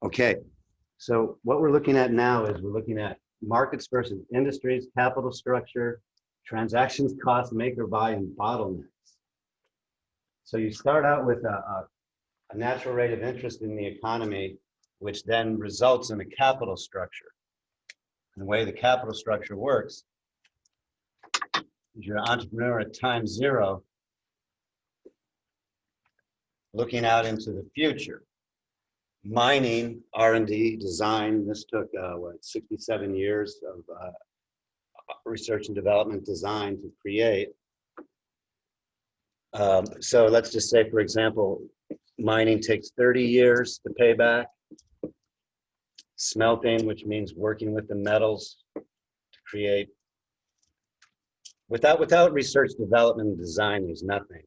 Okay, so what we're looking at now is we're looking at markets versus industries, capital structure, transactions cost, make or buy, and bottlenecks. So you start out with a natural rate of interest in the economy, which then results in a capital structure. And the way the capital structure works is you're an entrepreneur at time zero, looking out into the future. Mining, R&D, design, this took, 67 years of research and development design to create. So let's just say, for example, mining takes 30 years to pay back. Smelting, which means working with the metals to create. Without research, development, and design, there's nothing.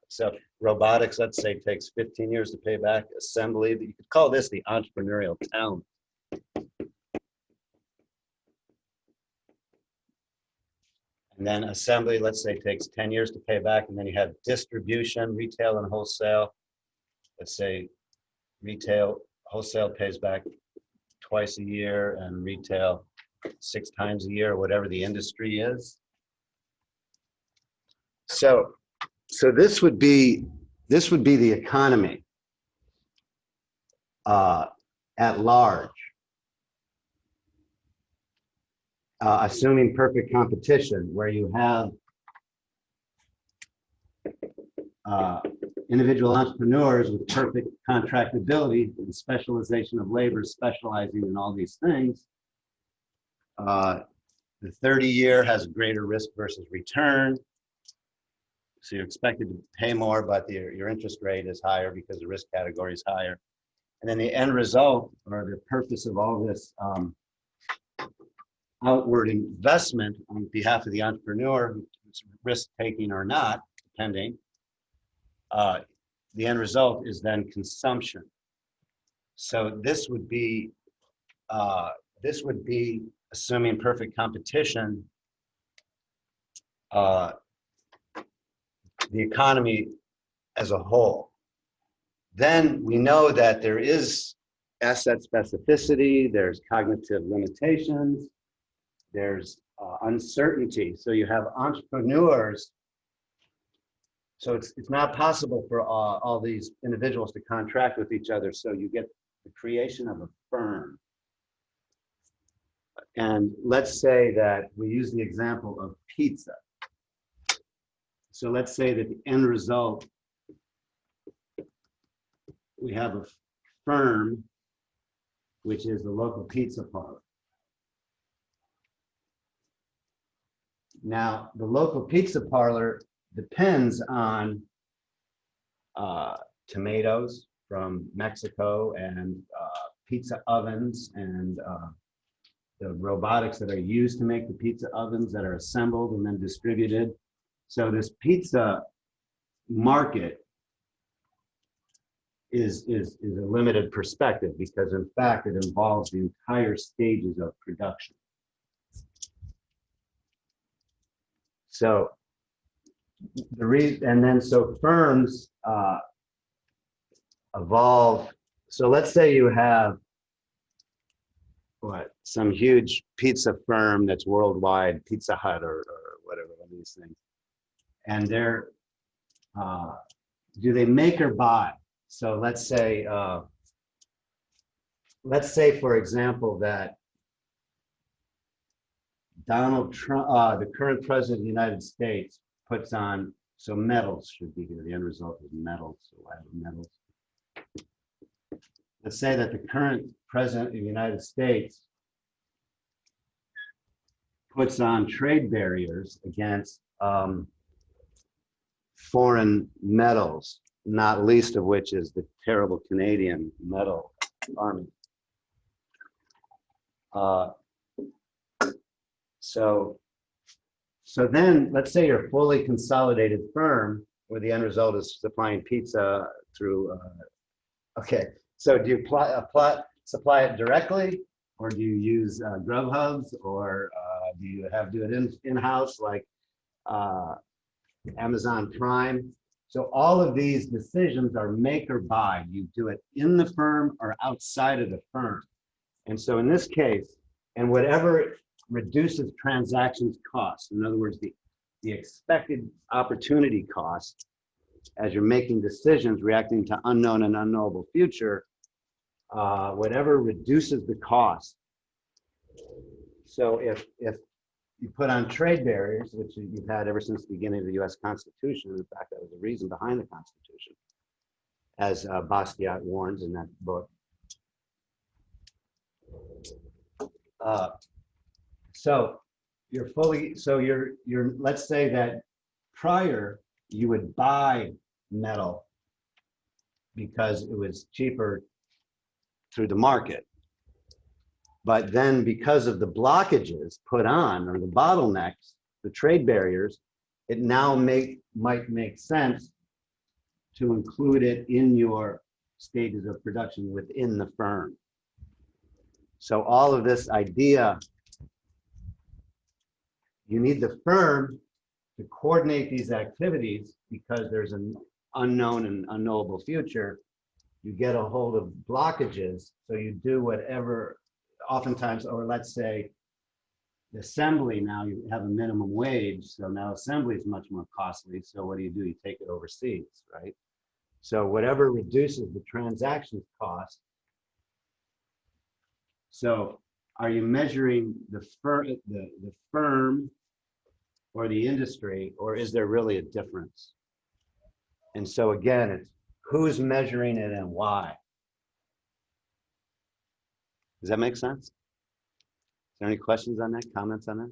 So robotics, let's say, takes 15 years to pay back. Assembly, you could call this the entrepreneurial talent. And then assembly, let's say, takes 10 years to pay back. And then you have distribution, retail, and wholesale. Let's say wholesale pays back twice a year and retail 6 times a year, or whatever the industry is. So this would be the economy at large, assuming perfect competition, where you have individual entrepreneurs with perfect contractability and specialization of labor, specializing in all these things. The 30-year has greater risk versus return. So you're expected to pay more, but your interest rate is higher because the risk category is higher. And then the end result, or the purpose of all this outward investment on behalf of the entrepreneur, who's risk-taking or not, depending, the end result is then consumption. So this would be assuming perfect competition, the economy as a whole. Then we know that there is asset specificity, there's cognitive limitations, there's uncertainty. So you have entrepreneurs. So it's not possible for all these individuals to contract with each other. So you get the creation of a firm. And let's say that we use the example of pizza. So let's say that the end result, we have a firm, which is the local pizza parlor. Now, the local pizza parlor depends on tomatoes from Mexico and pizza ovens and the robotics that are used to make the pizza ovens that are assembled and then distributed. So this pizza market is a limited perspective because in fact it involves the entire stages of production. So so firms evolve. So let's say you have some huge pizza firm that's worldwide, Pizza Hut or whatever, one of these things. And they're, do they make or buy? So let's say, for example, that Donald Trump, the current president of the United States, puts on, so metals should be here. The end result is metals, so I have metals. Let's say that the current president of the United States puts on trade barriers against foreign metals, not least of which is the terrible Canadian metal army. So then let's say you're a fully consolidated firm where the end result is supplying pizza through, okay. So do you supply it directly, or do you use Grubhubs, or do you do it in-house like Amazon Prime? So all of these decisions are make or buy. You do it in the firm or outside of the firm. And so in this case, and whatever reduces transactions costs, in other words, the expected opportunity cost as you're making decisions reacting to unknown and unknowable future, whatever reduces the cost. So if you put on trade barriers, which you've had ever since the beginning of the US Constitution, in fact, that was the reason behind the Constitution, as Bastiat warns in that book. So let's say that prior you would buy metal because it was cheaper through the market. But then because of the blockages put on, or the bottlenecks, the trade barriers, it now might make sense to include it in your stages of production within the firm. So all of this idea, you need the firm to coordinate these activities because there's an unknown and unknowable future. You get a hold of blockages, so you do whatever, oftentimes, or let's say the assembly, now you have a minimum wage, so now assembly is much more costly. So what do? You take it overseas, right? So whatever reduces the transactions cost. So are you measuring the firm or the industry, or is there really a difference? And so again, it's who's measuring it and why. Does that make sense? Is there any questions on that, comments on that?